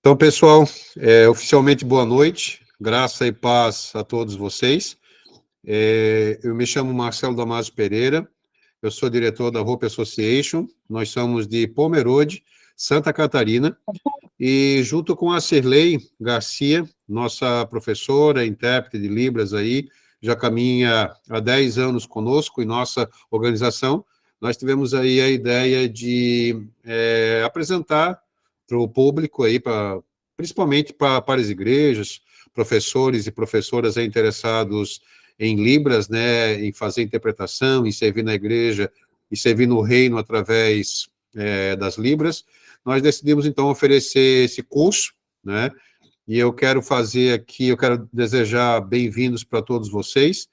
Então, pessoal, oficialmente boa noite, graça e paz a todos vocês. Eu me chamo Marcelo Damasio Pereira, eu sou diretor da Hope Association, nós somos de Pomerode, Santa Catarina, e junto com a Cirlei Garcia, nossa professora, intérprete de Libras aí, já caminha há 10 anos conosco em nossa organização, nós tivemos aí a ideia de apresentar para o público aí, principalmente para as igrejas, professores e professoras interessados em Libras, né, em fazer interpretação, em servir na igreja e servir no reino através das Libras. Nós decidimos, então, oferecer esse curso, né, e eu quero fazer aqui, eu quero desejar bem-vindos para todos vocês,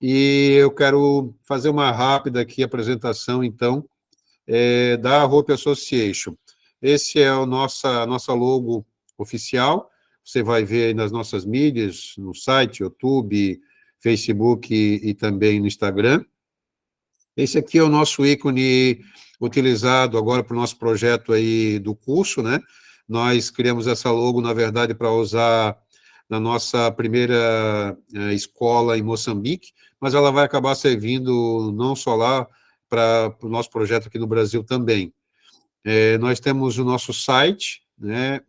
e eu quero fazer uma rápida aqui apresentação, então, da Hope Association. Esse é a nossa logo oficial, você vai ver aí nas nossas mídias, no site, YouTube, Facebook e também no Instagram. Esse aqui é o nosso ícone utilizado agora para o nosso projeto aí do curso, né? Nós criamos essa logo, na verdade, para usar na nossa primeira escola em Moçambique, mas ela vai acabar servindo não só lá, para o nosso projeto aqui no Brasil também. Nós temos o nosso site, né,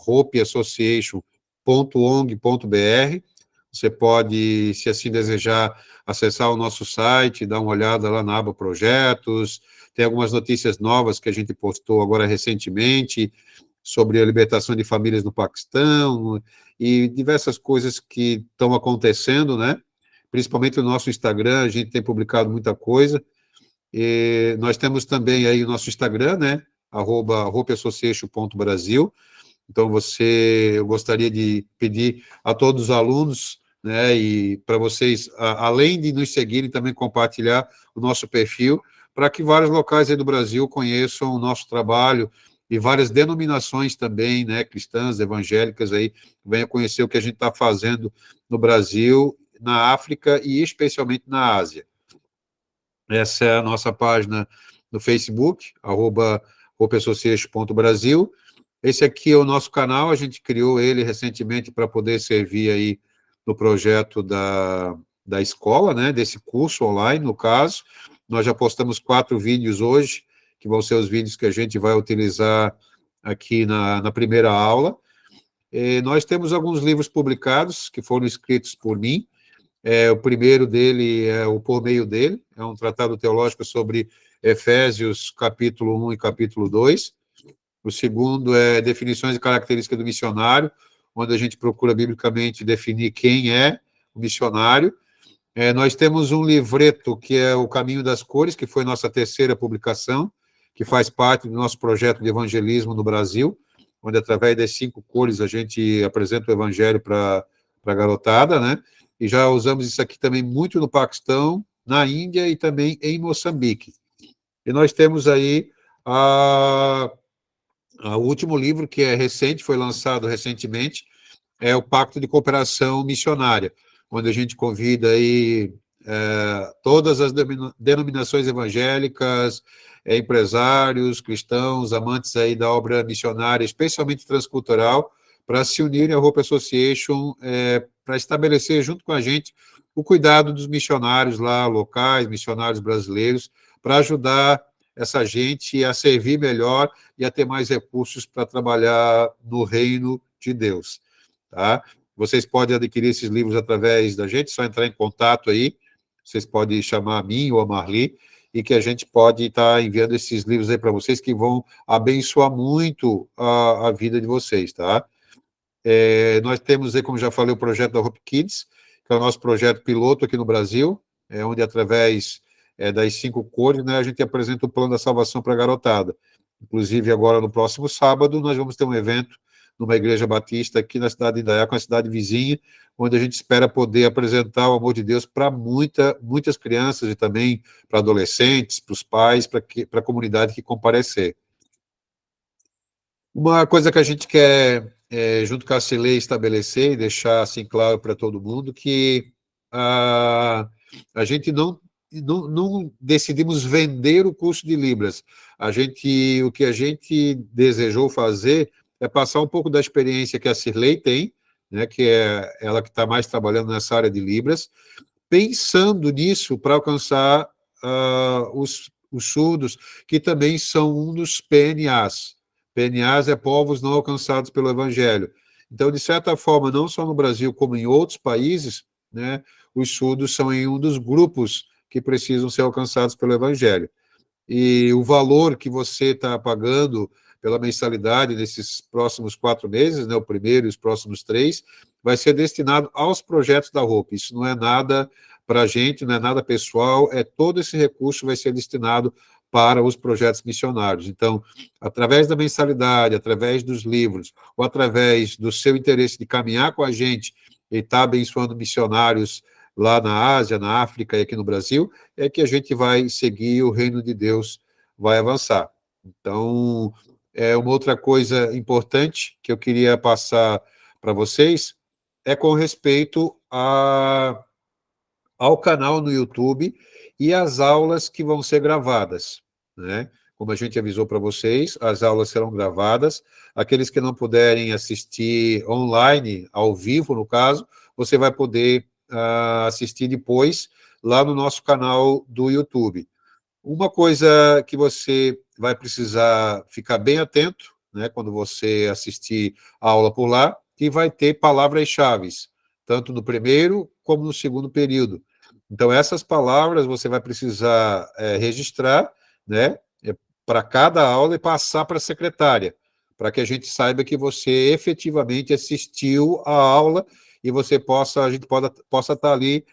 hopeassociation.ong.br. Você pode, se assim desejar, acessar o nosso site, dar uma olhada lá na aba Projetos. Tem algumas notícias novas que a gente postou agora recentemente sobre a libertação de famílias no Paquistão e diversas coisas que estão acontecendo, né? Principalmente no nosso Instagram, a gente tem publicado muita coisa. E nós temos também aí o nosso Instagram, né? @hopeassociation.brasil. Então, eu gostaria de pedir a todos os alunos, né, e para vocês, além de nos seguirem, também compartilhar o nosso perfil, para que vários locais aí do Brasil conheçam o nosso trabalho e várias denominações também, né, cristãs, evangélicas aí, venham conhecer o que a gente está fazendo no Brasil, na África e especialmente na Ásia. Essa é a nossa página no Facebook, @hopeassociation.brasil. Esse aqui é o nosso canal, a gente criou ele recentemente para poder servir aí no projeto da escola, né, desse curso online, no caso. Nós já postamos 4 vídeos hoje, que vão ser os vídeos que a gente vai utilizar aqui na primeira aula. Nós temos alguns livros publicados, que foram escritos por mim. O primeiro dele é o Por Meio dele, é um tratado teológico sobre Efésios, capítulo 1 e capítulo 2. O segundo é Definições e Características do Missionário, onde a gente procura biblicamente definir quem é o missionário. Nós temos um livreto que é O Caminho das Cores, que foi nossa terceira publicação, que faz parte do nosso projeto de evangelismo no Brasil, onde através das 5 cores a gente apresenta o evangelho para a garotada, né? E já usamos isso aqui também muito no Paquistão, na Índia e também em Moçambique. E nós temos aí o último livro, que é recente, foi lançado recentemente, é o Pacto de Cooperação Missionária, onde a gente convida aí todas as denominações evangélicas, empresários, cristãos, amantes aí da obra missionária, especialmente transcultural, para se unirem à Hope Association, para estabelecer junto com a gente o cuidado dos missionários lá locais, missionários brasileiros, para ajudar essa gente a servir melhor e a ter mais recursos para trabalhar no reino de Deus. Tá? Vocês podem adquirir esses livros através da gente, só entrar em contato aí, vocês podem chamar a mim ou a Marli, e que a gente pode estar enviando esses livros aí para vocês, que vão abençoar muito a vida de vocês, tá? Nós temos aí, como já falei, o projeto da Hope Kids, que é o nosso projeto piloto aqui no Brasil, onde através das 5 cores, né, a gente apresenta o plano da salvação para a garotada. Inclusive, agora, no próximo sábado, nós vamos ter um evento numa igreja batista aqui na cidade de Indaiá, com a cidade vizinha, onde a gente espera poder apresentar o amor de Deus para muitas crianças e também para adolescentes, para os pais, para a comunidade que comparecer. Uma coisa que a gente quer, junto com a Cilei, estabelecer e deixar assim claro para todo mundo, que a gente não decidimos vender o curso de Libras. O que a gente desejou fazer é passar um pouco da experiência que a Cirlei tem, né, que é ela que está mais trabalhando nessa área de Libras, pensando nisso para alcançar os surdos, que também são um dos PNAs. PNAs é povos não alcançados pelo Evangelho. Então, de certa forma, não só no Brasil, como em outros países, né, os surdos são em um dos grupos que precisam ser alcançados pelo Evangelho. E o valor que você está pagando pela mensalidade nesses próximos 4 meses, né, o primeiro e os próximos 3, vai ser destinado aos projetos da Hope. Isso não é nada para a gente, não é nada pessoal, todo esse recurso vai ser destinado para os projetos missionários. Então, através da mensalidade, através dos livros, ou através do seu interesse de caminhar com a gente e estar abençoando missionários lá na Ásia, na África e aqui no Brasil, é que a gente vai seguir, o reino de Deus vai avançar. Então, uma outra coisa importante que eu queria passar para vocês é com respeito ao canal no YouTube e às aulas que vão ser gravadas, né? Como a gente avisou para vocês, as aulas serão gravadas. Aqueles que não puderem assistir online, ao vivo, no caso, você vai poder assistir depois lá no nosso canal do YouTube. Uma coisa que você vai precisar ficar bem atento, né, quando você assistir a aula por lá, que vai ter palavras-chave, tanto no primeiro como no segundo período. Então, essas palavras você vai precisar registrar, né, para cada aula e passar para a secretária, para que a gente saiba que você efetivamente assistiu a aula e a gente possa estar ali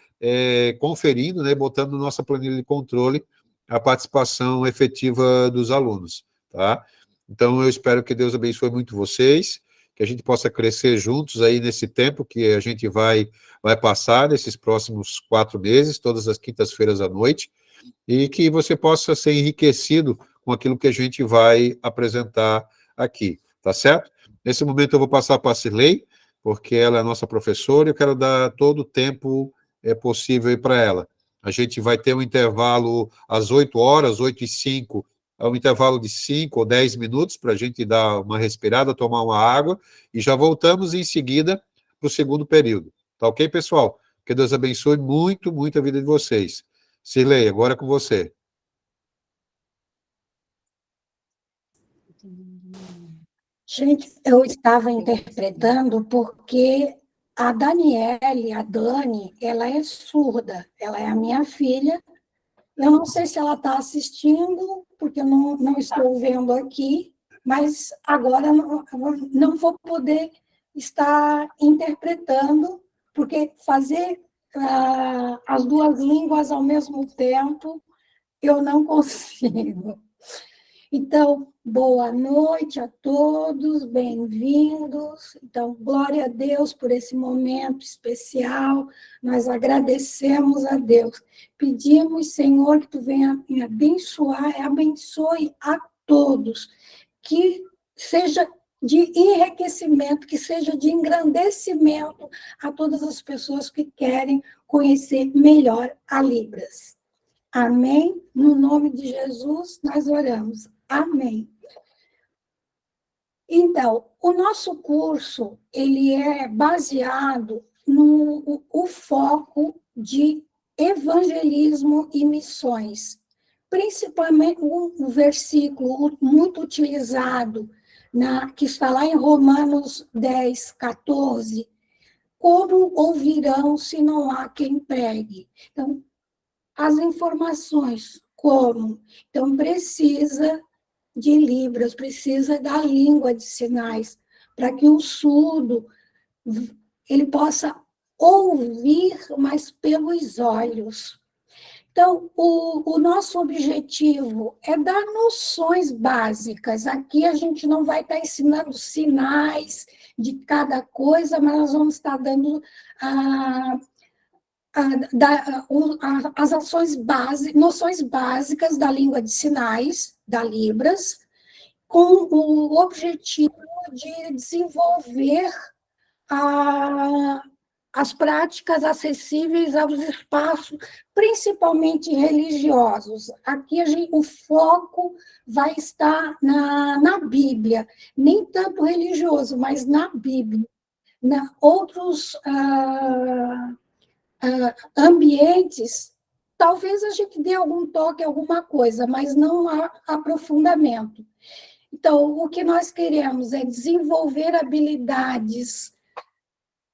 conferindo, né, botando na nossa planilha de controle a participação efetiva dos alunos, tá? Então, eu espero que Deus abençoe muito vocês, que a gente possa crescer juntos aí nesse tempo que a gente vai passar nesses próximos 4 meses, todas as quintas-feiras à noite, e que você possa ser enriquecido com aquilo que a gente vai apresentar aqui, tá certo? Nesse momento eu vou passar para a Cirlei, porque ela é a nossa professora, e eu quero dar todo o tempo possível para ela. A gente vai ter um intervalo às 8 horas, 8h05, um intervalo de 5 ou 10 minutos para a gente dar uma respirada, tomar uma água, e já voltamos em seguida para o segundo período. Tá ok, pessoal? Que Deus abençoe muito, muito a vida de vocês. Cirlei, agora é com você. Gente, eu estava interpretando porque a Daniele, a Dani, ela é surda, ela é a minha filha. Eu não sei se ela está assistindo, porque eu não estou vendo aqui, mas agora não vou poder estar interpretando, porque fazer as duas línguas ao mesmo tempo, eu não consigo. Então, boa noite a todos, bem-vindos. Então, glória a Deus por esse momento especial. Nós agradecemos a Deus. Pedimos, Senhor, que tu venha me abençoar, abençoe a todos, que seja de enriquecimento, que seja de engrandecimento a todas as pessoas que querem conhecer melhor a Libras. Amém? No nome de Jesus, nós oramos. Amém. Então, o nosso curso, ele é baseado no foco de evangelismo e missões. Principalmente um versículo muito utilizado, que está lá em Romanos 10, 14, como ouvirão se não há quem pregue? Então, as informações, como? Então, precisa de Libras, precisa da língua de sinais, para que o surdo ele possa ouvir, mas pelos olhos. Então, o nosso objetivo é dar noções básicas. Aqui a gente não vai estar ensinando sinais de cada coisa, mas nós vamos estar dando as noções básicas da língua de sinais, da Libras, com o objetivo de desenvolver as práticas acessíveis aos espaços, principalmente religiosos. Aqui o foco vai estar na Bíblia, nem tanto religioso, mas na Bíblia. Outros ambientes, talvez a gente dê algum toque, alguma coisa, mas não há aprofundamento. Então, o que nós queremos é desenvolver habilidades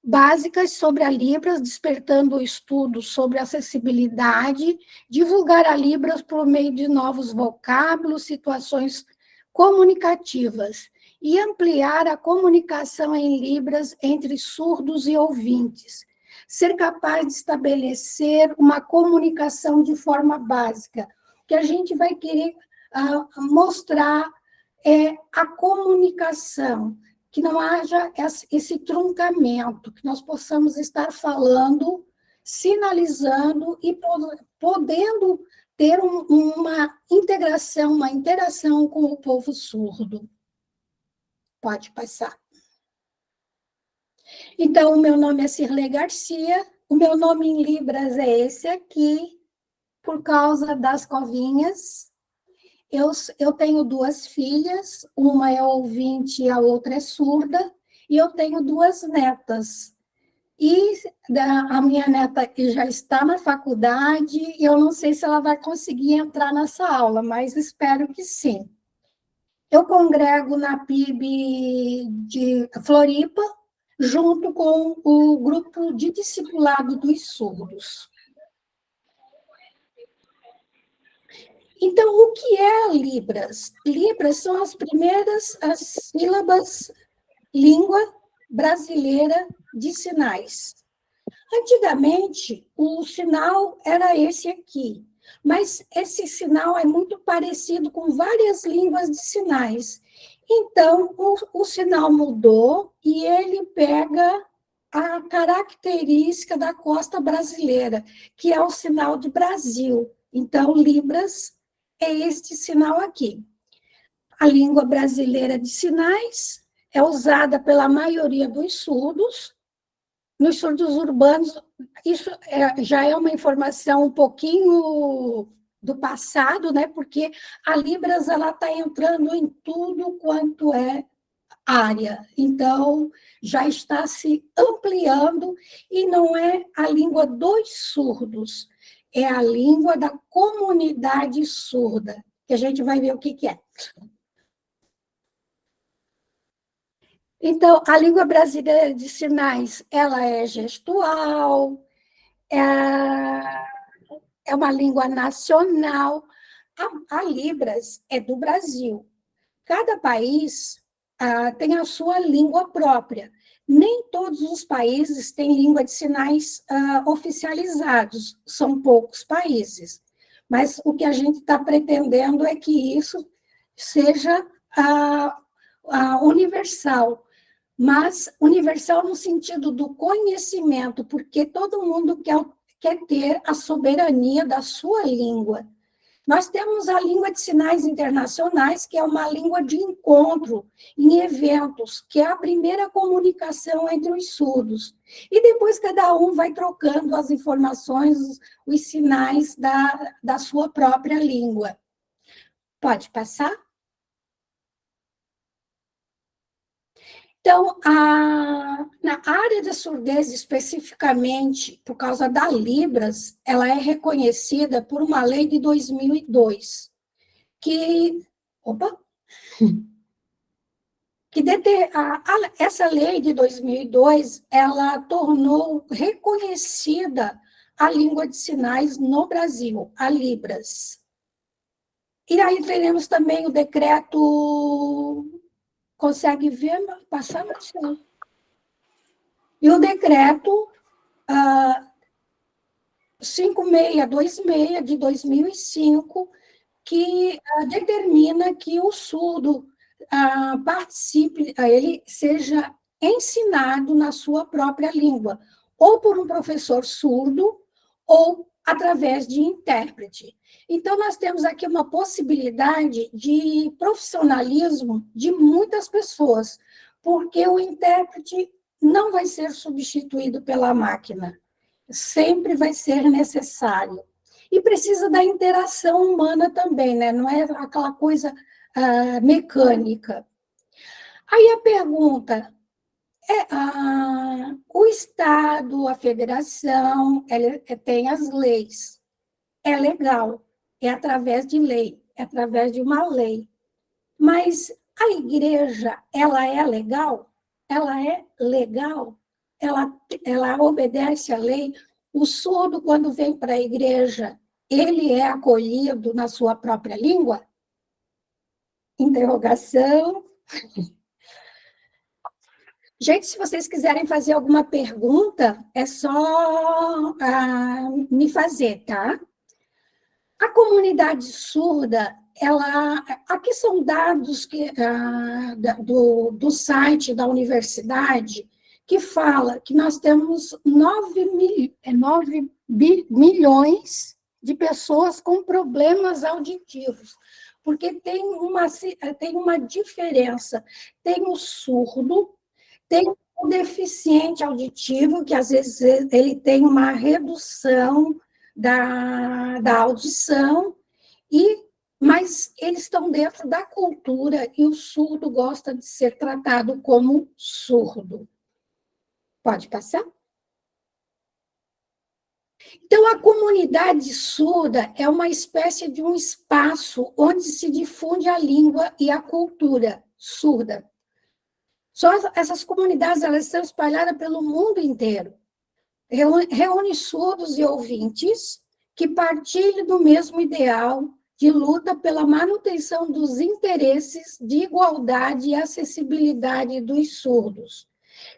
básicas sobre a Libras, despertando o estudo sobre acessibilidade, divulgar a Libras por meio de novos vocábulos, situações comunicativas, e ampliar a comunicação em Libras entre surdos e ouvintes. Ser capaz de estabelecer uma comunicação de forma básica. O que a gente vai querer mostrar é a comunicação, que não haja esse truncamento, que nós possamos estar falando, sinalizando e podendo ter uma integração, uma interação com o povo surdo. Pode passar. Então, o meu nome é Cirlei Garcia, o meu nome em Libras é esse aqui, por causa das covinhas. Eu tenho 2 filhas, uma é ouvinte e a outra é surda, e eu tenho 2 netas. E a minha neta que já está na faculdade, eu não sei se ela vai conseguir entrar nessa aula, mas espero que sim. Eu congrego na PIB de Floripa, junto com o grupo de discipulado dos surdos. Então, o que é Libras? Libras são as primeiras sílabas língua brasileira de sinais. Antigamente, o sinal era esse aqui, mas esse sinal é muito parecido com várias línguas de sinais. Então, o sinal mudou e ele pega a característica da costa brasileira, que é o sinal de Brasil. Então, Libras é este sinal aqui. A língua brasileira de sinais é usada pela maioria dos surdos. Nos surdos urbanos, isso já é uma informação um pouquinho do passado, né? Porque a Libras está entrando em tudo quanto é área. Então, já está se ampliando e não é a língua dos surdos, é a língua da comunidade surda, que a gente vai ver o que é. Então, a língua brasileira de sinais, ela é gestual, é uma língua nacional. A Libras é do Brasil. Cada país tem a sua língua própria. Nem todos os países têm língua de sinais oficializados, são poucos países. Mas o que a gente está pretendendo é que isso seja universal, mas universal no sentido do conhecimento, porque todo mundo quer ter a soberania da sua língua. Nós temos a língua de sinais internacionais, que é uma língua de encontro em eventos, que é a primeira comunicação entre os surdos. E depois cada um vai trocando as informações, os sinais da sua própria língua. Pode passar? Então, na área da surdez, especificamente, por causa da Libras, ela é reconhecida por uma lei de 2002, essa lei de 2002, ela tornou reconhecida a língua de sinais no Brasil, a Libras. E aí teremos também o decreto... Consegue ver? Passar no céu. E o decreto 5626 de 2005, que determina que o surdo participe, ele seja ensinado na sua própria língua, ou por um professor surdo, ou através de intérprete. Então, nós temos aqui uma possibilidade de profissionalismo de muitas pessoas, porque o intérprete não vai ser substituído pela máquina. Sempre vai ser necessário. E precisa da interação humana também, né? Não é aquela coisa mecânica. Aí a pergunta o Estado, a federação, tem as leis. É legal, é através de lei, é através de uma lei. Mas a igreja, ela é legal? Ela é legal? Ela obedece à lei? O surdo, quando vem para a igreja, ele é acolhido na sua própria língua? Interrogação. Gente, se vocês quiserem fazer alguma pergunta, é só me fazer, tá? A comunidade surda, aqui são dados do site da universidade, que fala que nós temos 9 milhões de pessoas com problemas auditivos, porque tem uma diferença. Tem o surdo, tem o deficiente auditivo, que às vezes ele tem uma redução da audição, mas eles estão dentro da cultura e o surdo gosta de ser tratado como surdo. Pode passar? Então, a comunidade surda é uma espécie de um espaço onde se difunde a língua e a cultura surda. Essas comunidades elas estão espalhadas pelo mundo inteiro. Reúne surdos e ouvintes que partilham do mesmo ideal de luta pela manutenção dos interesses de igualdade e acessibilidade dos surdos.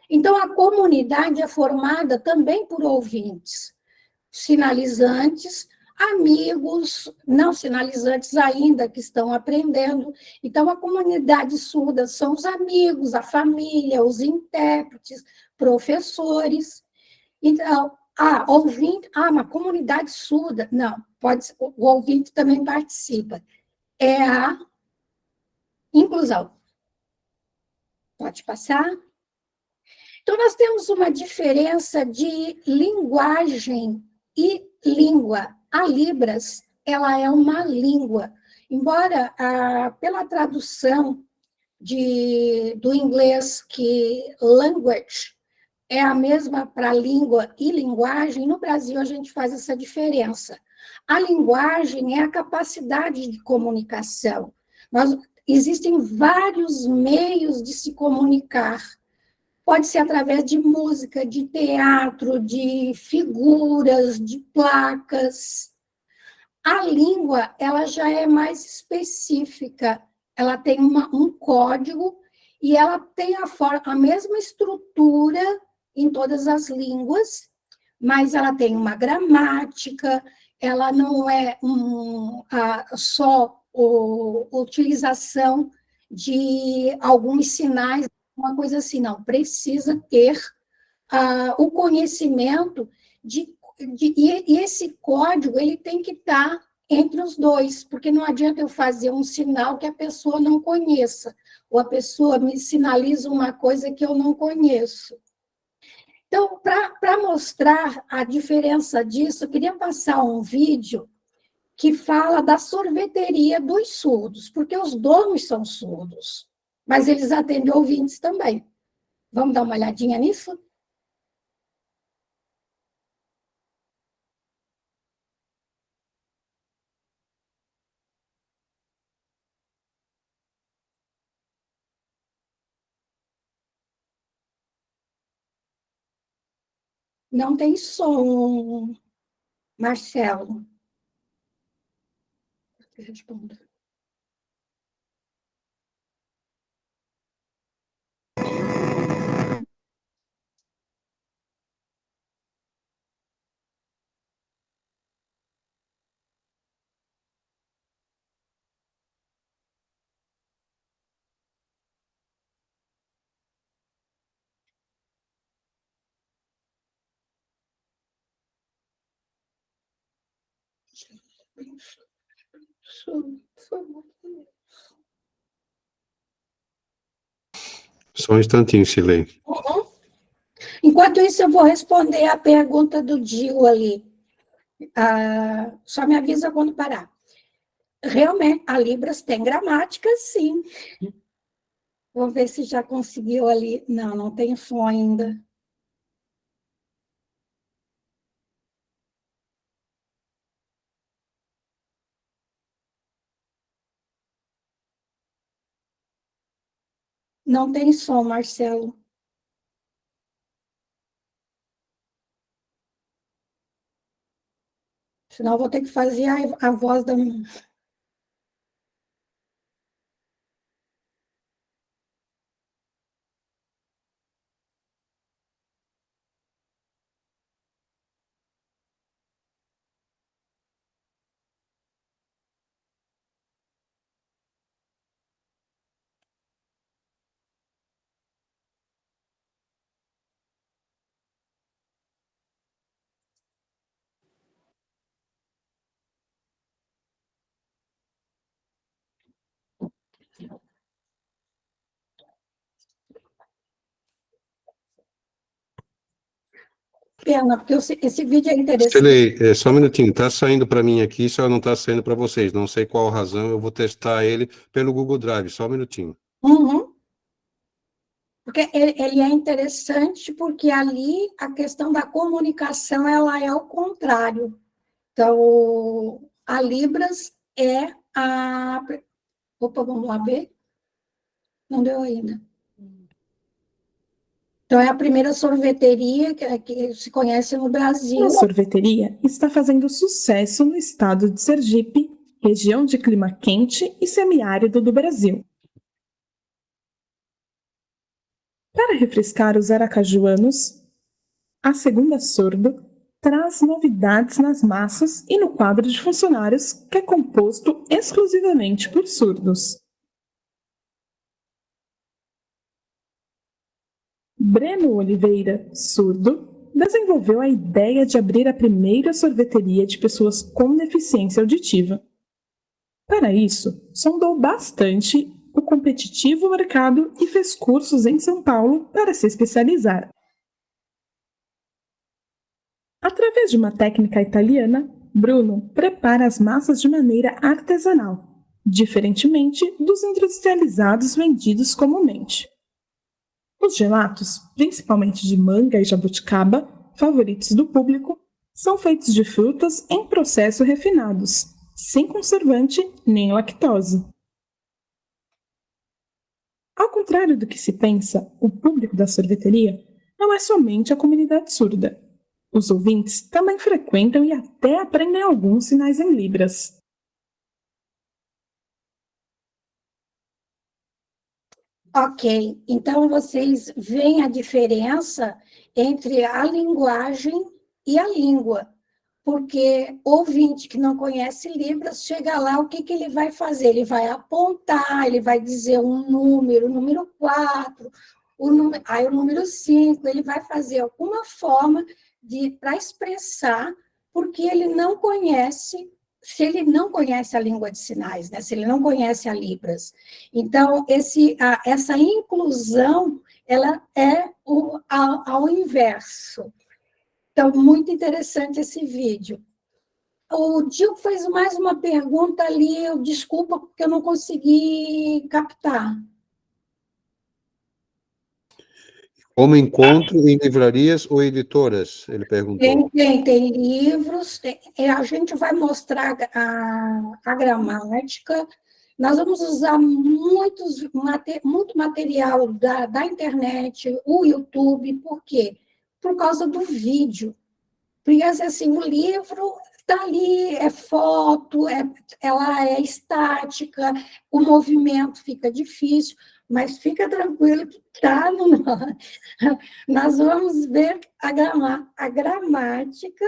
Então, a comunidade é formada também por ouvintes, sinalizantes, amigos, não sinalizantes ainda, que estão aprendendo. Então, a comunidade surda são os amigos, a família, os intérpretes, professores. Então, ouvinte, uma comunidade surda. Não, o ouvinte também participa. É a inclusão. Pode passar? Então, nós temos uma diferença de linguagem e língua. A Libras, ela é uma língua. Embora, pela tradução do inglês, que language é a mesma para língua e linguagem, no Brasil a gente faz essa diferença. A linguagem é a capacidade de comunicação. Existem vários meios de se comunicar. Pode ser através de música, de teatro, de figuras, de placas. A língua, ela já é mais específica. Ela tem um código e ela tem a mesma estrutura em todas as línguas, mas ela tem uma gramática, ela não é só a utilização de alguns sinais, uma coisa assim, não. Precisa ter o conhecimento e esse código ele tem que estar entre os dois, porque não adianta eu fazer um sinal que a pessoa não conheça, ou a pessoa me sinaliza uma coisa que eu não conheço. Então, para mostrar a diferença disso, eu queria passar um vídeo que fala da sorveteria dos surdos, porque os donos são surdos, mas eles atendem ouvintes também. Vamos dar uma olhadinha nisso? Não tem som, Marcelo. Responda. Só um instantinho, Silene. Enquanto isso, eu vou responder a pergunta do Dio ali. Só me avisa quando parar. Realmente, a Libras tem gramática, sim. Vamos ver se já conseguiu ali. Não, não tem som ainda. Não tem som, Marcelo. Senão eu vou ter que fazer a voz da... Pena, porque esse vídeo é interessante. Silei, só um minutinho, está saindo para mim aqui, só não está saindo para vocês. Não sei qual razão, eu vou testar ele pelo Google Drive, só um minutinho. Uhum. Porque ele é interessante porque ali a questão da comunicação ela é o contrário. Então, a Libras é a... Opa, vamos lá ver? Não deu ainda. Então, é a primeira sorveteria que se conhece no Brasil. A sorveteria está fazendo sucesso no estado de Sergipe, região de clima quente e semiárido do Brasil. Para refrescar os aracajuanos, a Segunda Sordo traz novidades nas massas e no quadro de funcionários, que é composto exclusivamente por surdos. Breno Oliveira, surdo, desenvolveu a ideia de abrir a primeira sorveteria de pessoas com deficiência auditiva. Para isso, sondou bastante o competitivo mercado e fez cursos em São Paulo para se especializar. Através de uma técnica italiana, Bruno prepara as massas de maneira artesanal, diferentemente dos industrializados vendidos comumente. Os gelatos, principalmente de manga e jabuticaba, favoritos do público, são feitos de frutas em processo refinados, sem conservante nem lactose. Ao contrário do que se pensa, o público da sorveteria não é somente a comunidade surda. Os ouvintes também frequentam e até aprendem alguns sinais em Libras. Ok, então vocês veem a diferença entre a linguagem e a língua, porque ouvinte que não conhece Libras, chega lá, o que ele vai fazer? Ele vai apontar, ele vai dizer um número, o número 4, o número 5, ele vai fazer alguma forma para expressar, porque ele não conhece, se ele não conhece a língua de sinais, né? Se ele não conhece a Libras. Então, essa inclusão, ela é ao inverso. Então, muito interessante esse vídeo. O Dil fez mais uma pergunta ali, desculpa, porque eu não consegui captar. Como encontro em livrarias ou editoras? Ele perguntou. Tem livros, a gente vai mostrar a gramática, nós vamos usar muito material da internet, o YouTube, por quê? Por causa do vídeo. Porque, assim, o livro está ali, é foto, ela é estática, o movimento fica difícil, mas fica tranquilo que está no... Nós vamos ver a gramática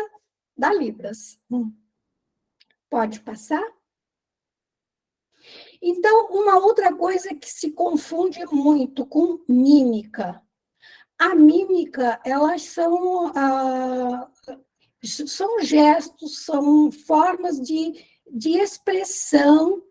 da Libras. Pode passar? Então, uma outra coisa que se confunde muito com mímica. A mímica, elas são gestos, são formas de expressão,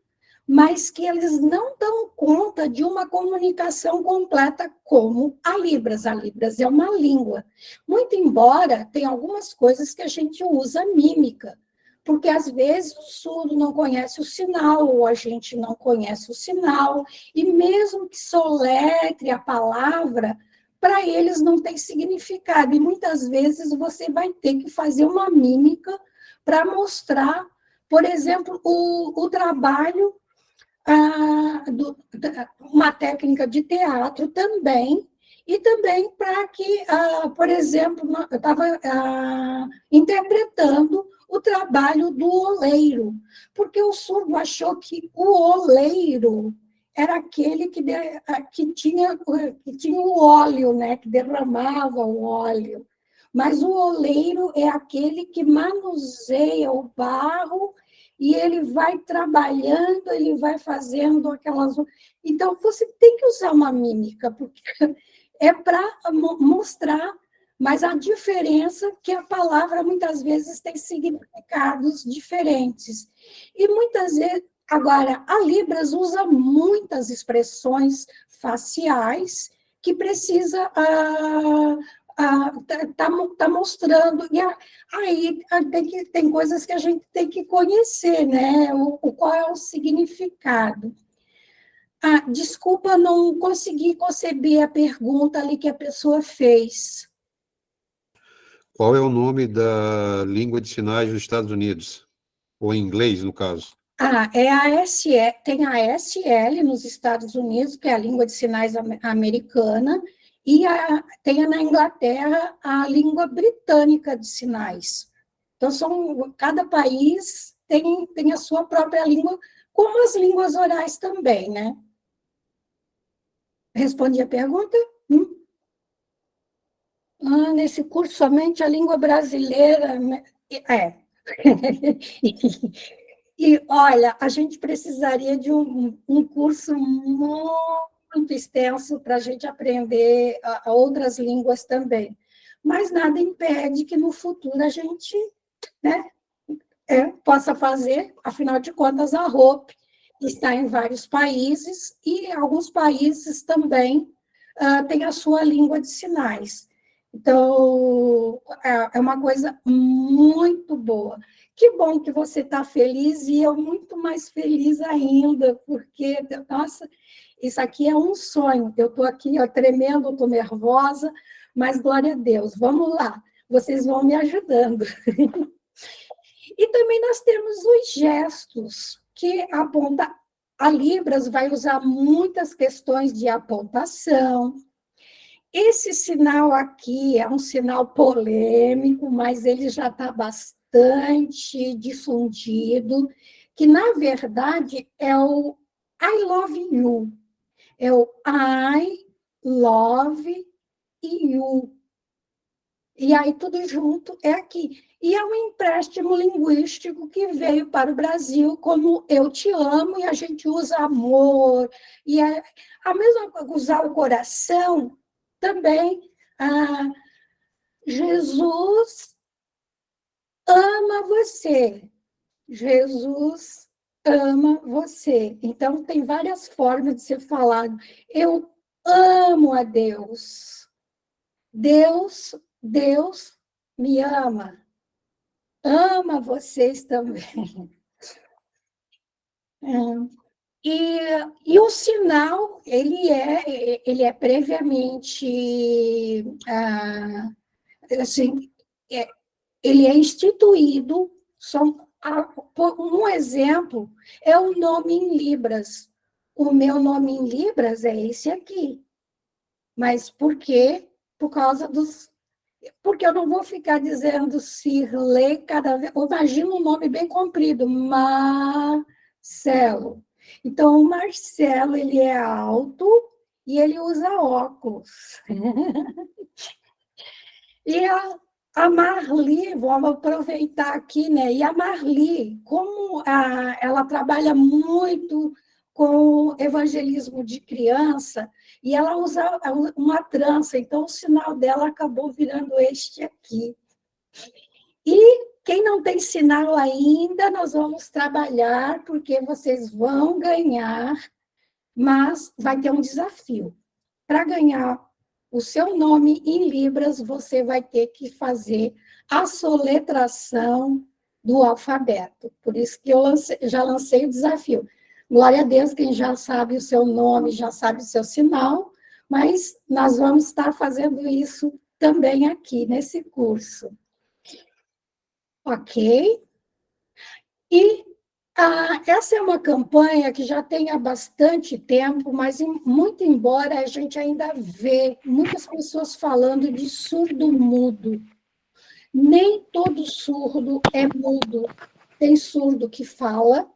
mas que eles não dão conta de uma comunicação completa como a Libras. A Libras é uma língua. Muito embora tenha algumas coisas que a gente usa mímica, porque às vezes o surdo não conhece o sinal, ou a gente não conhece o sinal, e mesmo que soletre a palavra, para eles não tem significado. E muitas vezes você vai ter que fazer uma mímica para mostrar, por exemplo, o trabalho uma técnica de teatro também, e também para que, por exemplo, eu estava interpretando o trabalho do oleiro, porque o surdo achou que o oleiro era aquele que tinha o óleo, né, que derramava o óleo, mas o oleiro é aquele que manuseia o barro e ele vai trabalhando, ele vai fazendo aquelas... Então, você tem que usar uma mímica, porque é para mostrar, mas a diferença é que a palavra, muitas vezes, tem significados diferentes. E, muitas vezes... Agora, a Libras usa muitas expressões faciais que precisa tá mostrando, e aí tem coisas que a gente tem que conhecer, né? Qual é o significado. Desculpa, não consegui conceber a pergunta ali que a pessoa fez. Qual é o nome da língua de sinais dos Estados Unidos? Ou em inglês, no caso? É a SL, tem a SL nos Estados Unidos, que é a língua de sinais americana, e tem na Inglaterra a língua britânica de sinais. Então, cada país tem a sua própria língua, como as línguas orais também, né? Respondi a pergunta? Nesse curso, somente a língua brasileira... É. E, olha, a gente precisaria de um curso muito extenso para a gente aprender outras línguas também. Mas nada impede que no futuro a gente, né, possa fazer, afinal de contas, a Hope está em vários países e alguns países também têm a sua língua de sinais. Então, é uma coisa muito boa. Que bom que você está feliz e eu muito mais feliz ainda, porque, nossa, isso aqui é um sonho. Eu estou aqui tremendo, estou nervosa, mas glória a Deus, vamos lá, vocês vão me ajudando. E também nós temos os gestos, que aponta. A Libras vai usar muitas questões de apontação. Esse sinal aqui é um sinal polêmico, mas ele já está bastante difundido, que, na verdade, é o I love you. É o I love you. E aí, tudo junto é aqui. E é um empréstimo linguístico que veio para o Brasil como eu te amo, e a gente usa amor, e a mesma coisa, usar o coração também. Jesus ama você. Jesus ama você. Então, tem várias formas de ser falado. Eu amo a Deus. Deus me ama. Ama vocês também. E o sinal, ele é previamente, assim, ele é instituído, um exemplo é o nome em Libras. O meu nome em Libras é esse aqui. Mas por quê? Por causa dos... Porque eu não vou ficar dizendo Cirlei cada vez... Imagina um nome bem comprido, Marcelo. Então, o Marcelo, ele é alto e ele usa óculos. E a Marli, vamos aproveitar aqui, né? E a Marli, como ela trabalha muito com evangelismo de criança, e ela usa uma trança, então o sinal dela acabou virando este aqui. E Quem não tem sinal ainda, nós vamos trabalhar, porque vocês vão ganhar, mas vai ter um desafio. Para ganhar o seu nome em Libras, você vai ter que fazer a soletração do alfabeto. Por isso que eu já lancei o desafio. Glória a Deus, quem já sabe o seu nome, já sabe o seu sinal, mas nós vamos estar fazendo isso também aqui nesse curso. Ok? E essa é uma campanha que já tem há bastante tempo, mas muito embora a gente ainda vê muitas pessoas falando de surdo-mudo. Nem todo surdo é mudo. Tem surdo que fala,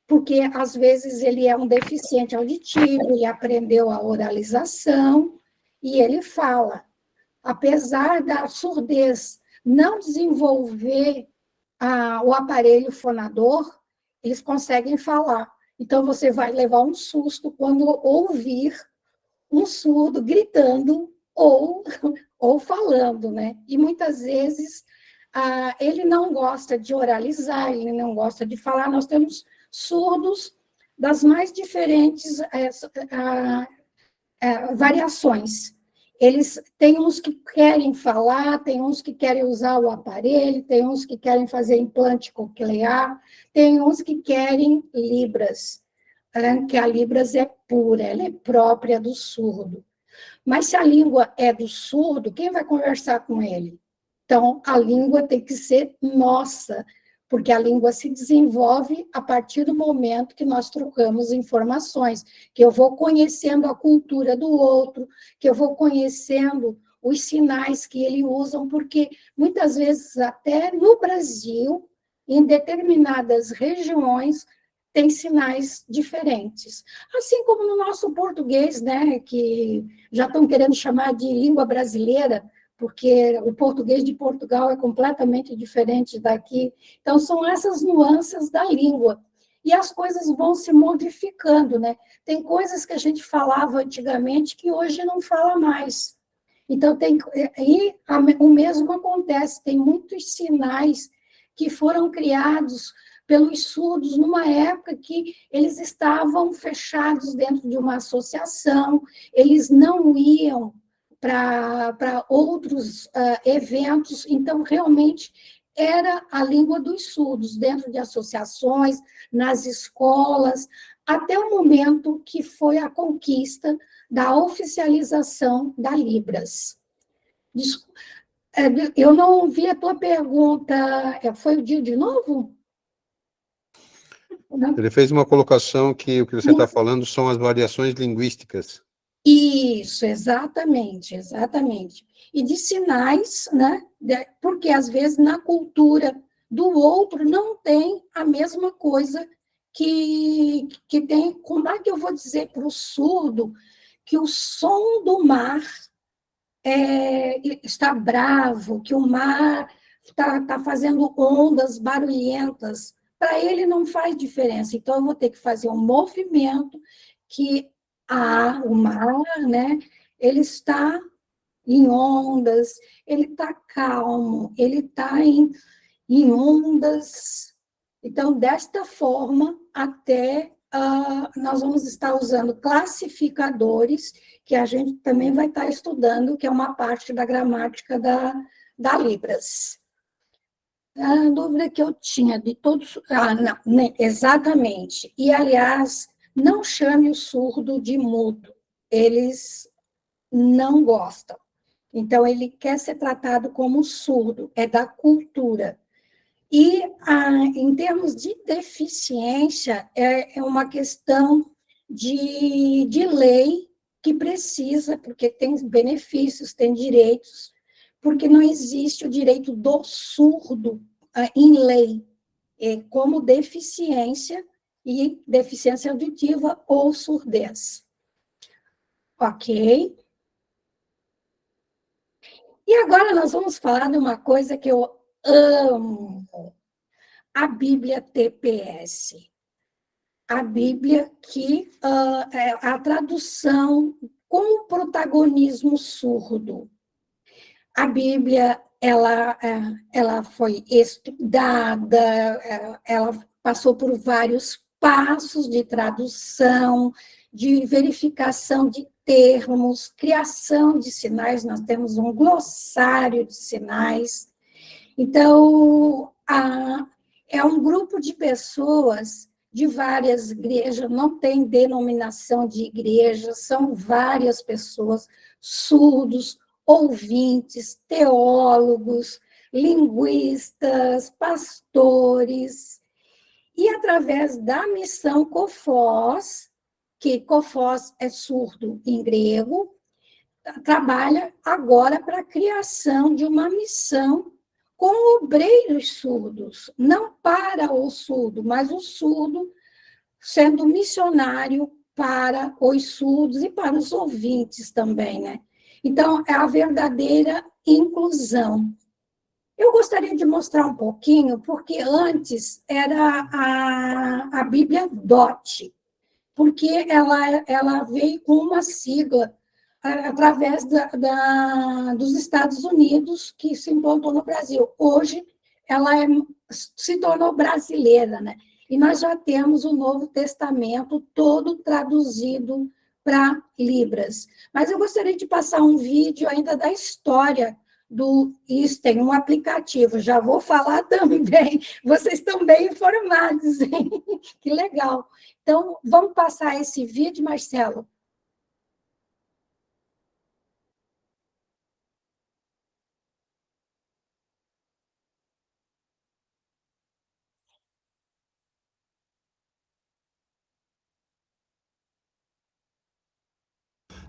porque às vezes ele é um deficiente auditivo, ele aprendeu a oralização e ele fala. Apesar da surdez não desenvolver o aparelho fonador, eles conseguem falar. Então, você vai levar um susto quando ouvir um surdo gritando ou falando, né? E muitas vezes ele não gosta de oralizar, ele não gosta de falar. Nós temos surdos das mais diferentes variações. Eles têm uns que querem falar, tem uns que querem usar o aparelho, tem uns que querem fazer implante coclear, tem uns que querem Libras, que a Libras é pura, ela é própria do surdo. Mas se a língua é do surdo, quem vai conversar com ele? Então, a língua tem que ser nossa, porque a língua se desenvolve a partir do momento que nós trocamos informações, que eu vou conhecendo a cultura do outro, que eu vou conhecendo os sinais que eles usam, porque muitas vezes, até no Brasil, em determinadas regiões, tem sinais diferentes. Assim como no nosso português, né, que já estão querendo chamar de língua brasileira, porque o português de Portugal é completamente diferente daqui. Então, são essas nuances da língua. E as coisas vão se modificando, né? Tem coisas que a gente falava antigamente que hoje não fala mais. Então, o mesmo acontece, tem muitos sinais que foram criados pelos surdos numa época que eles estavam fechados dentro de uma associação, eles não iam para outros eventos, então, realmente, era a língua dos surdos, dentro de associações, nas escolas, até o momento que foi a conquista da oficialização da Libras. Eu não ouvi a tua pergunta, foi o dia de novo? Ele fez uma colocação que o que você está falando são as variações linguísticas. Isso, exatamente, exatamente. E de sinais, né? Porque às vezes na cultura do outro não tem a mesma coisa que tem. Como é que eu vou dizer para o surdo que o som do mar está bravo, que o mar está fazendo ondas barulhentas? Para ele não faz diferença. Então, eu vou ter que fazer um movimento que o mar, né, ele está em ondas, ele está calmo, ele está em ondas. Então, desta forma, até nós vamos estar usando classificadores, que a gente também vai estar estudando, que é uma parte da gramática da Libras. A dúvida que eu tinha de todos... não, né, exatamente. E, aliás, não chame o surdo de mudo. Eles não gostam. Então, ele quer ser tratado como surdo, é da cultura. E, em termos de deficiência, é uma questão de lei que precisa, porque tem benefícios, tem direitos, porque não existe o direito do surdo em lei, como deficiência, e deficiência auditiva ou surdez. Ok? E agora nós vamos falar de uma coisa que eu amo, a Bíblia TPS. A Bíblia que é a tradução com o protagonismo surdo. A Bíblia ela foi estudada, ela passou por vários passos de tradução, de verificação de termos, criação de sinais, nós temos um glossário de sinais. Então, é um grupo de pessoas de várias igrejas, não tem denominação de igreja, são várias pessoas, surdos, ouvintes, teólogos, linguistas, pastores, e através da missão COFOS, que COFOS é surdo em grego, trabalha agora para a criação de uma missão com obreiros surdos, não para o surdo, mas o surdo sendo missionário para os surdos e para os ouvintes também, né? Então, é a verdadeira inclusão. Eu gostaria de mostrar um pouquinho, porque antes era a Bíblia DOT, porque ela veio com uma sigla através dos Estados Unidos, que se implantou no Brasil. Hoje, ela se tornou brasileira, né? E nós já temos o Novo Testamento todo traduzido para Libras. Mas eu gostaria de passar um vídeo ainda da história do ISTEM, um aplicativo. Já vou falar também. Vocês estão bem informados, hein? Que legal. Então, vamos passar esse vídeo, Marcelo?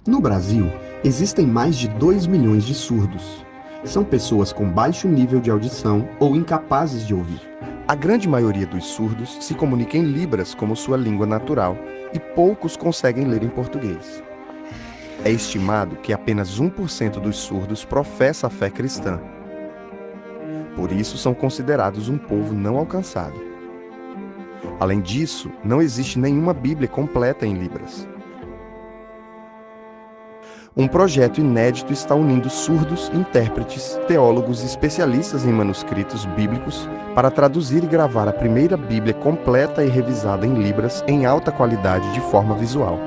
No Brasil, existem mais de 2 milhões de surdos. São pessoas com baixo nível de audição ou incapazes de ouvir. A grande maioria dos surdos se comunica em Libras como sua língua natural e poucos conseguem ler em português. É estimado que apenas 1% dos surdos professa a fé cristã. Por isso são considerados um povo não alcançado. Além disso, não existe nenhuma Bíblia completa em Libras. Um projeto inédito está unindo surdos, intérpretes, teólogos e especialistas em manuscritos bíblicos para traduzir e gravar a primeira Bíblia completa e revisada em Libras em alta qualidade de forma visual.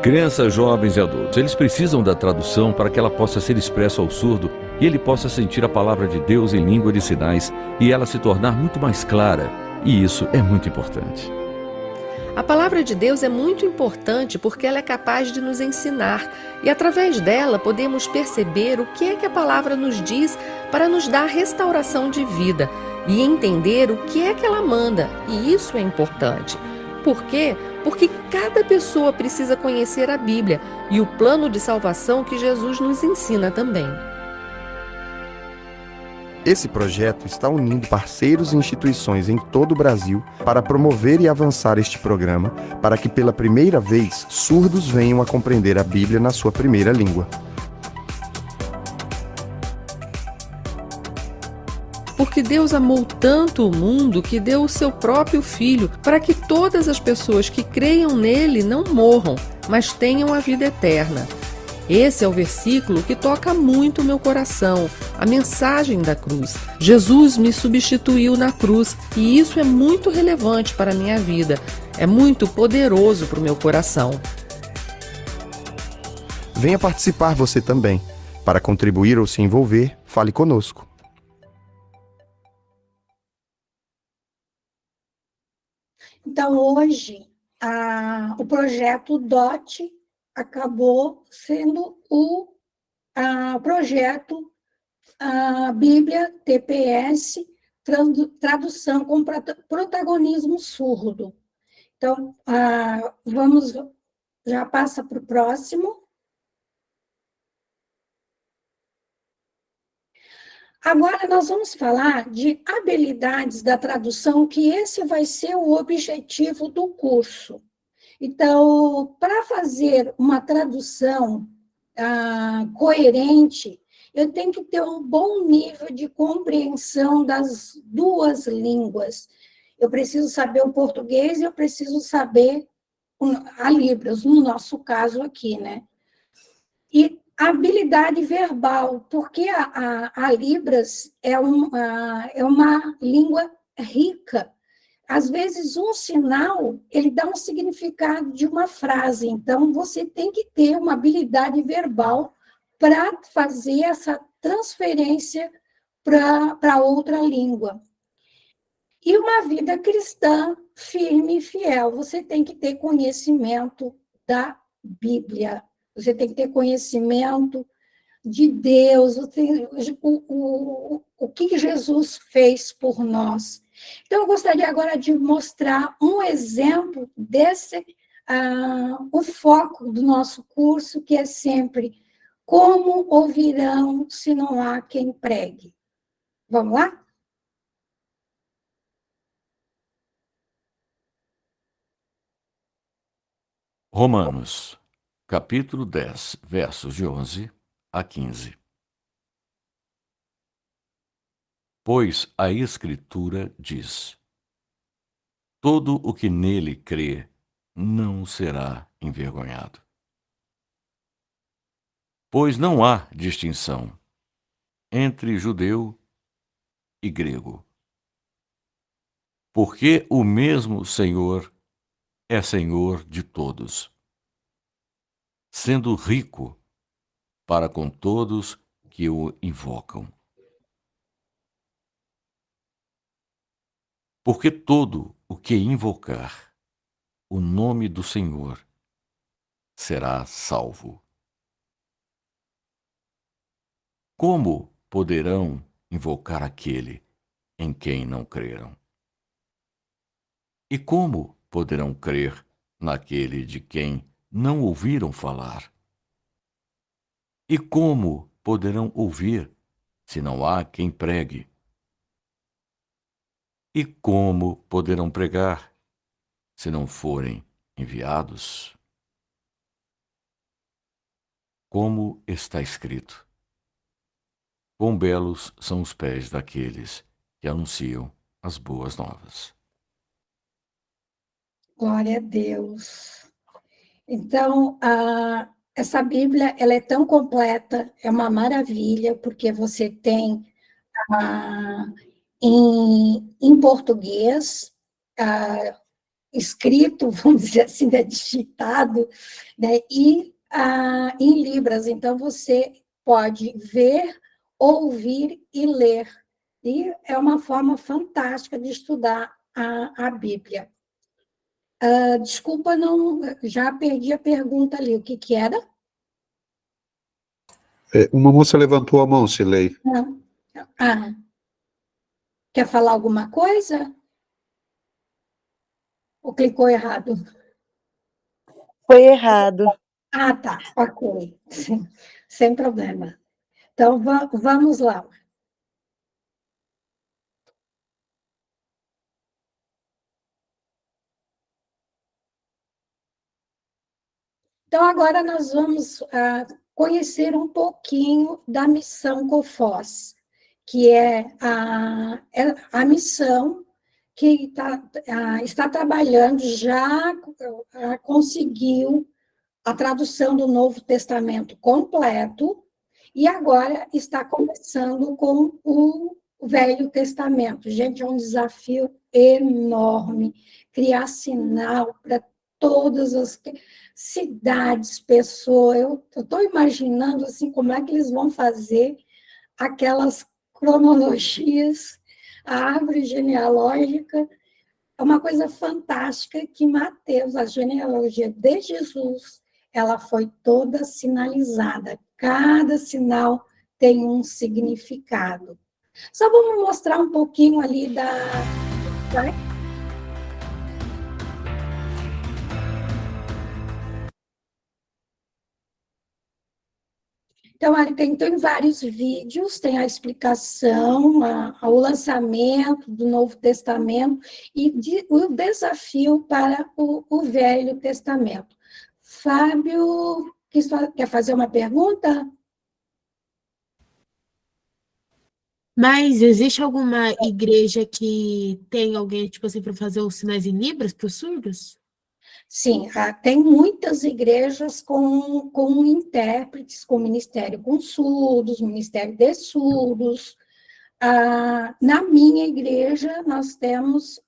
Crianças, jovens e adultos, eles precisam da tradução para que ela possa ser expressa ao surdo e ele possa sentir a palavra de Deus em língua de sinais e ela se tornar muito mais clara. E isso é muito importante. A palavra de Deus é muito importante porque ela é capaz de nos ensinar e através dela podemos perceber o que é que a palavra nos diz para nos dar restauração de vida e entender o que é que ela manda, e isso é importante. Por quê? Porque cada pessoa precisa conhecer a Bíblia e o plano de salvação que Jesus nos ensina também. Esse projeto está unindo parceiros e instituições em todo o Brasil para promover e avançar este programa, para que pela primeira vez surdos venham a compreender a Bíblia na sua primeira língua. Porque Deus amou tanto o mundo que deu o seu próprio Filho para que todas as pessoas que creiam nele não morram, mas tenham a vida eterna. Esse é o versículo que toca muito o meu coração, a mensagem da cruz. Jesus me substituiu na cruz e isso é muito relevante para a minha vida, é muito poderoso para o meu coração. Venha participar você também. Para contribuir ou se envolver, fale conosco. Então, hoje, o projeto DOT acabou sendo o projeto Bíblia TPS, tradução com protagonismo surdo. Então, já passa para o próximo. Agora nós vamos falar de habilidades da tradução, que esse vai ser o objetivo do curso. Então, para fazer uma tradução coerente, eu tenho que ter um bom nível de compreensão das duas línguas. Eu preciso saber o português e eu preciso saber a Libras, no nosso caso aqui, né? E habilidade verbal, porque a Libras é uma língua rica. Às vezes, um sinal, ele dá um significado de uma frase. Então, você tem que ter uma habilidade verbal para fazer essa transferência para outra língua. E uma vida cristã firme e fiel. Você tem que ter conhecimento da Bíblia. Você tem que ter conhecimento de Deus, o que Jesus fez por nós. Então, eu gostaria agora de mostrar um exemplo desse, o foco do nosso curso, que é sempre como ouvirão se não há quem pregue. Vamos lá? Romanos, capítulo 10, versos de 11 a 15. Pois a Escritura diz: todo o que nele crê não será envergonhado. Pois não há distinção entre judeu e grego, porque o mesmo Senhor é Senhor de todos, sendo rico para com todos que o invocam. Porque todo o que invocar o nome do Senhor será salvo. Como poderão invocar aquele em quem não creram? E como poderão crer naquele de quem não ouviram falar? E como poderão ouvir se não há quem pregue? E como poderão pregar se não forem enviados? Como está escrito: quão belos são os pés daqueles que anunciam as boas novas. Glória a Deus. Então, essa Bíblia, ela é tão completa, é uma maravilha, porque você tem em português, escrito, vamos dizer assim, digitado, né, e em Libras. Então, você pode ver, ouvir e ler. E é uma forma fantástica de estudar a Bíblia. Desculpa, não, já perdi a pergunta ali. O que era? Uma moça levantou a mão, Silei. Não. Quer falar alguma coisa? Ou clicou errado? Foi errado. Tá, ok. Sem problema. Então, vamos lá. Então, agora nós vamos conhecer um pouquinho da missão COFOS, que é a missão que está trabalhando, já conseguiu a tradução do Novo Testamento completo, e agora está começando com o Velho Testamento. Gente, é um desafio enorme criar sinal para todas as cidades, pessoas. Eu estou imaginando assim, como é que eles vão fazer aquelas cronologias, a árvore genealógica. É uma coisa fantástica que Mateus, a genealogia de Jesus, ela foi toda sinalizada. Cada sinal tem um significado. Só vamos mostrar um pouquinho ali da... Então, tem vários vídeos, tem a explicação, o lançamento do Novo Testamento e o desafio para o Velho Testamento. Fábio, quer fazer uma pergunta? Mas existe alguma igreja que tem alguém, tipo assim, para fazer os sinais em Libras para os surdos? Sim, tem muitas igrejas com intérpretes, com ministério com surdos, ministério de surdos. Na minha igreja, nós temos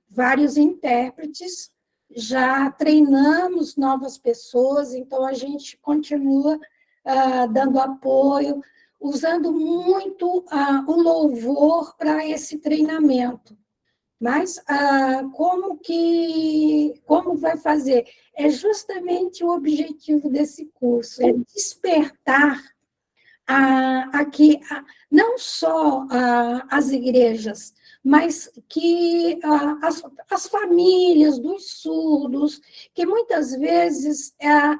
vários intérpretes, já treinamos novas pessoas, então a gente continua dando apoio, usando muito o louvor para esse treinamento. Mas como vai fazer? É justamente o objetivo desse curso, é despertar aqui não só as igrejas, mas que as famílias dos surdos, que muitas vezes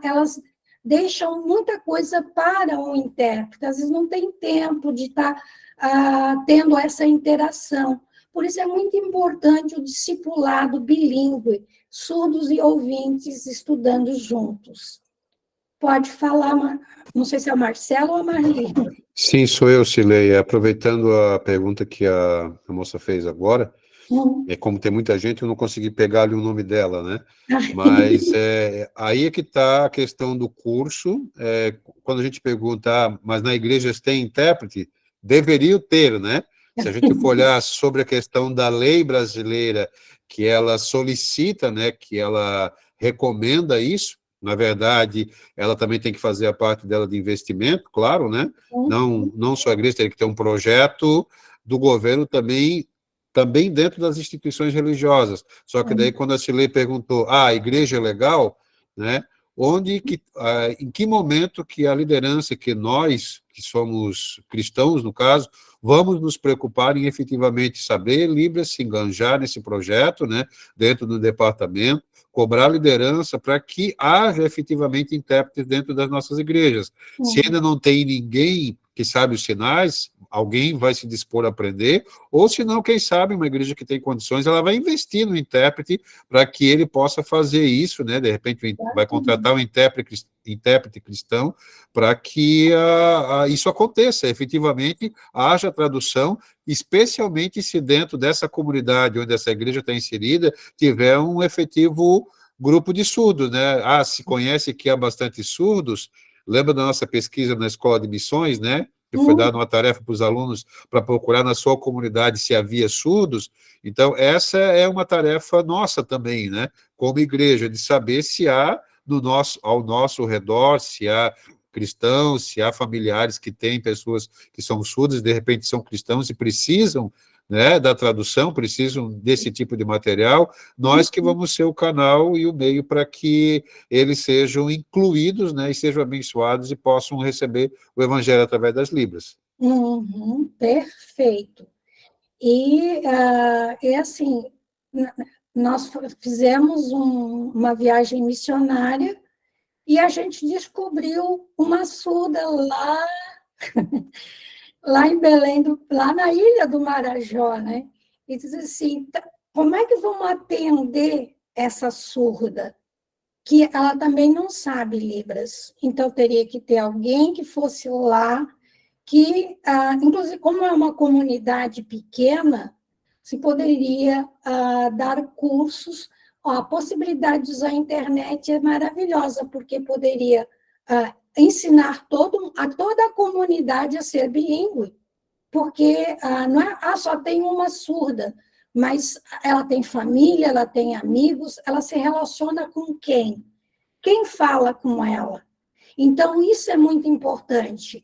elas deixam muita coisa para o intérprete, às vezes não tem tempo de estar tendo essa interação. Por isso é muito importante o discipulado bilíngue, surdos e ouvintes estudando juntos. Pode falar, não sei se é o Marcelo ou a Marli. Sim, sou eu, Cileia. Aproveitando a pergunta que a moça fez agora, como tem muita gente, eu não consegui pegar ali o nome dela, né? Mas aí é que está a questão do curso. Quando a gente pergunta, mas na igreja tem intérprete? Deveria ter, né? Se a gente for olhar sobre a questão da lei brasileira, que ela solicita, né, que ela recomenda isso, na verdade, ela também tem que fazer a parte dela de investimento, claro, né? Não só a igreja, tem que ter um projeto do governo também dentro das instituições religiosas. Só que daí, quando a Cilei perguntou, a igreja é legal, né? Em que momento que a liderança, que nós, que somos cristãos, no caso, vamos nos preocupar em efetivamente saber Libras, se enganjar nesse projeto, né, dentro do departamento, cobrar liderança para que haja efetivamente intérpretes dentro das nossas igrejas. Se ainda não tem ninguém que sabe os sinais, alguém vai se dispor a aprender, ou se não, quem sabe, uma igreja que tem condições, ela vai investir no intérprete para que ele possa fazer isso, né? De repente vai contratar um intérprete cristão para que isso aconteça, efetivamente haja tradução, especialmente se dentro dessa comunidade onde essa igreja está inserida, tiver um efetivo grupo de surdos, né? Se conhece que há bastante surdos. Lembra da nossa pesquisa na Escola de Missões, né? Que foi dada uma tarefa para os alunos para procurar na sua comunidade se havia surdos. Então, essa é uma tarefa nossa também, né? Como igreja, de saber se há ao nosso redor, se há cristãos, se há familiares que têm pessoas que são surdas, de repente são cristãos e precisam, né, da tradução, precisam desse tipo de material, nós que vamos ser o canal e o meio para que eles sejam incluídos, né, e sejam abençoados e possam receber o evangelho através das Libras. Perfeito. E assim, nós fizemos uma viagem missionária e a gente descobriu uma surda lá em Belém, lá na Ilha do Marajó, né? E diz assim, como é que vamos atender essa surda? Que ela também não sabe Libras. Então, teria que ter alguém que fosse lá, que, inclusive, como é uma comunidade pequena, se poderia dar cursos. A possibilidade de usar a internet é maravilhosa, porque poderia ensinar toda a comunidade a ser bilíngue, porque não é só tem uma surda, mas ela tem família, ela tem amigos, ela se relaciona com quem? Quem fala com ela? Então, isso é muito importante.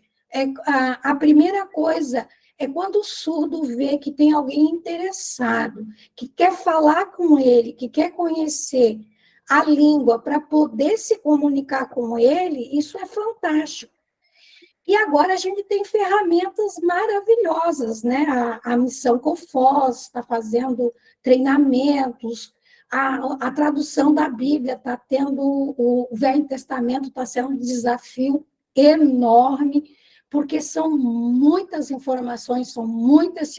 A primeira coisa é quando o surdo vê que tem alguém interessado, que quer falar com ele, que quer conhecer a língua para poder se comunicar com ele, isso é fantástico. E agora a gente tem ferramentas maravilhosas, né? A Missão Confós está fazendo treinamentos, a tradução da Bíblia está tendo, o Velho Testamento está sendo um desafio enorme, porque são muitas informações, são muitos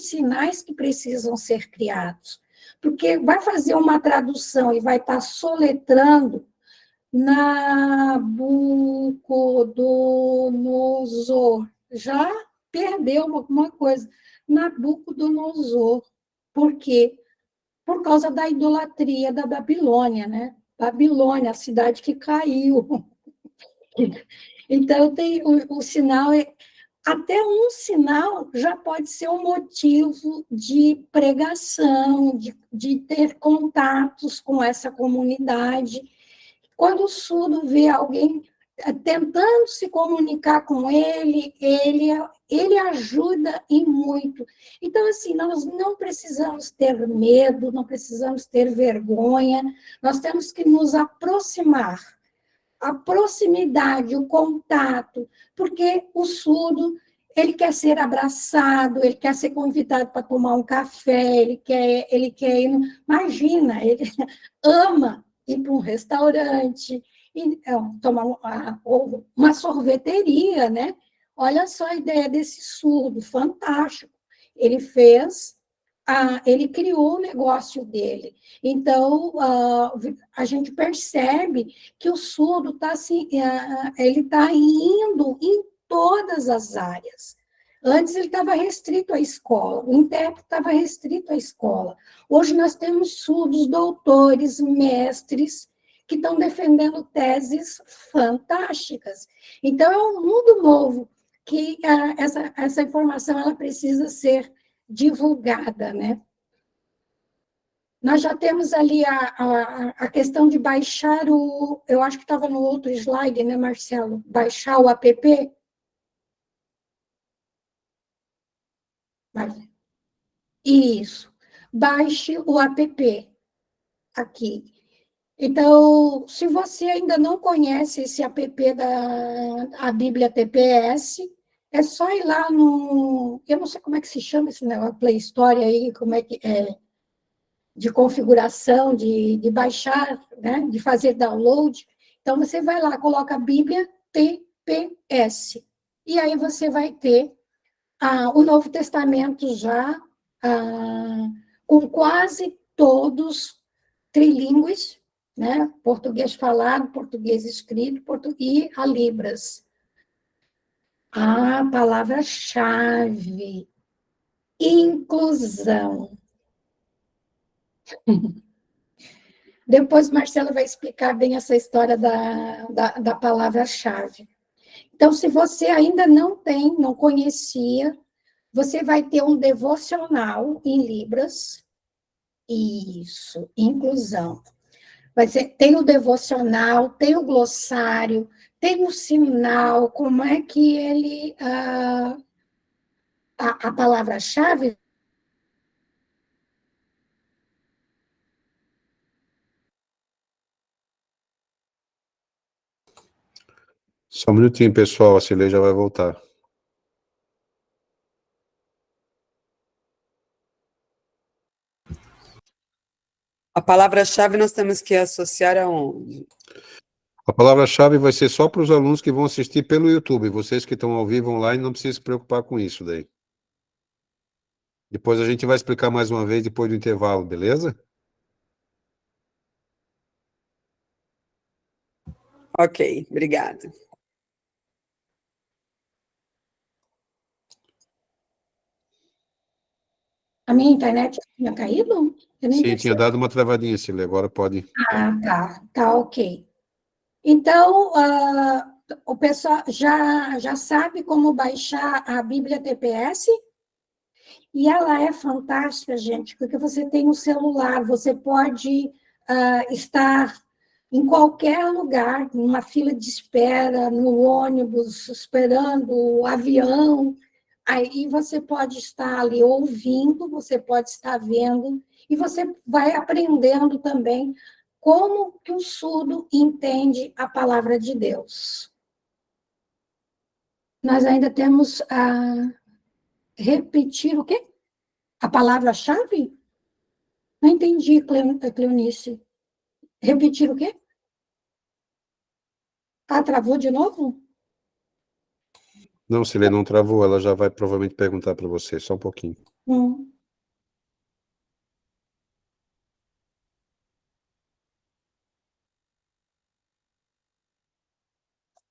sinais que precisam ser criados. Porque vai fazer uma tradução e vai estar soletrando Nabucodonosor. Já perdeu alguma coisa. Nabucodonosor. Por quê? por causa da idolatria da Babilônia, né? Babilônia, a cidade que caiu. Então, tem o sinal, até um sinal já pode ser um motivo de pregação, de ter contatos com essa comunidade. Quando o surdo vê alguém tentando se comunicar com ele ajuda e muito. Então, assim, nós não precisamos ter medo, não precisamos ter vergonha, nós temos que nos aproximar. A proximidade, o contato, porque o surdo, ele quer ser abraçado, ele quer ser convidado para tomar um café, ele quer ir, imagina, ele ama ir para um restaurante, tomar uma sorveteria, né? Olha só a ideia desse surdo, fantástico. Ele fez, ele criou o negócio dele. Então, a gente percebe que o surdo está assim, ele está indo em todas as áreas. Antes ele estava restrito à escola, o intérprete estava restrito à escola. Hoje nós temos surdos, doutores, mestres, que estão defendendo teses fantásticas. Então, é um mundo novo que essa informação ela precisa ser divulgada, né? Nós já temos ali a questão de baixar eu acho que estava no outro slide, né, Marcelo? Baixar o app. Isso. Baixe o app aqui. Então, se você ainda não conhece esse app da Bíblia TPS, é só ir lá no... Eu não sei como é que se chama esse negócio, Play Store aí, como é que é, de configuração, de baixar, né, de fazer download. Então, você vai lá, coloca Bíblia TPS. E aí você vai ter o Novo Testamento já com quase todos trilíngues, né? Português falado, português escrito, e a Libras. A palavra-chave, inclusão. Depois, Marcelo vai explicar bem essa história da palavra-chave. Então, se você ainda não conhecia, você vai ter um devocional em Libras. Isso, inclusão. Tem o devocional, tem o glossário, tem o sinal, como é que ele... a palavra-chave... Só um minutinho, pessoal, a Cilei já vai voltar. A palavra-chave nós temos que associar aonde? A palavra-chave vai ser só para os alunos que vão assistir pelo YouTube. Vocês que estão ao vivo online não precisam se preocupar com isso daí. Depois a gente vai explicar mais uma vez depois do intervalo, beleza? Ok, obrigada. A minha internet tinha caído? Eu nem Sim, tinha percebi. dado uma travadinha, Cilei, agora pode... Tá ok. Então, o pessoal já sabe como baixar a Bíblia TPS? E ela é fantástica, gente, porque você tem um celular, você pode estar em qualquer lugar, numa fila de espera, no ônibus, esperando o avião, aí você pode estar ali ouvindo, você pode estar vendo, e você vai aprendendo também como que o surdo entende a palavra de Deus. Nós ainda temos a repetir o quê? A palavra-chave? Não entendi, Cleonice. Repetir o quê? Travou de novo? Não, Cilei, não travou, ela já vai provavelmente perguntar para você, só um pouquinho. Hum.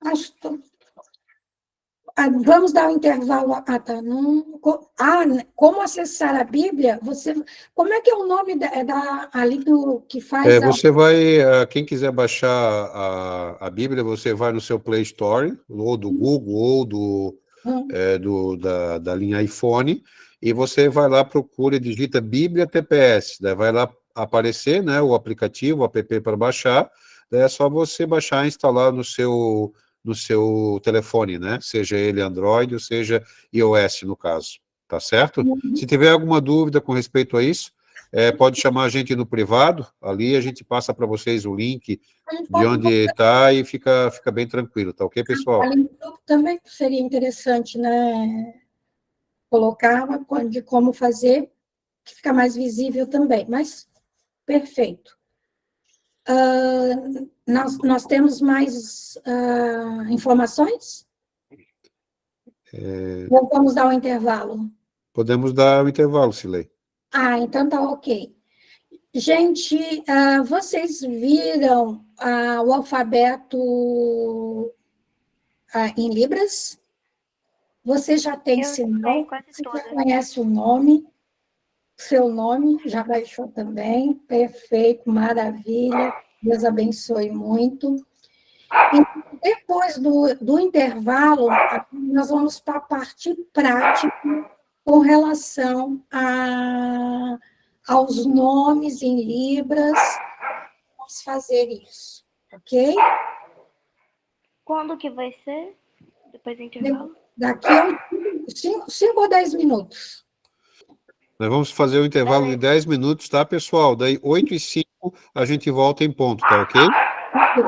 Acho que Vamos dar um intervalo. Tá. Como acessar a Bíblia? Como é que é o nome ali do que faz Você vai, quem quiser baixar a Bíblia, você vai no seu Play Store, ou do Google, ou da linha iPhone, e você vai lá, procura e digita Bíblia TPS, daí vai lá aparecer, né, o aplicativo, o app para baixar, daí é só você baixar e instalar no seu telefone, né, seja ele Android ou seja iOS, no caso, tá certo? Se tiver alguma dúvida com respeito a isso, pode chamar a gente no privado, ali a gente passa para vocês o link de onde está e fica bem tranquilo, tá ok, pessoal? Ali no grupo também seria interessante, né? Colocar de como fazer, que fica mais visível também, mas perfeito. Nós temos mais informações? Ou vamos dar um intervalo? Podemos dar um intervalo, Silei. Então tá ok. Gente, vocês viram o alfabeto em Libras? Você já tem sinal? Você já conhece o nome? Seu nome? Já baixou também? Perfeito, maravilha. Deus abençoe muito. E depois do intervalo, nós vamos para a parte prática com relação aos nomes em Libras. Vamos fazer isso, ok? Quando que vai ser? Depois do intervalo? Daqui a 5 ou 10 minutos. Nós vamos fazer um intervalo de 10 minutos, tá, pessoal? Daí, 8h05, a gente volta em ponto, tá ok? Ok.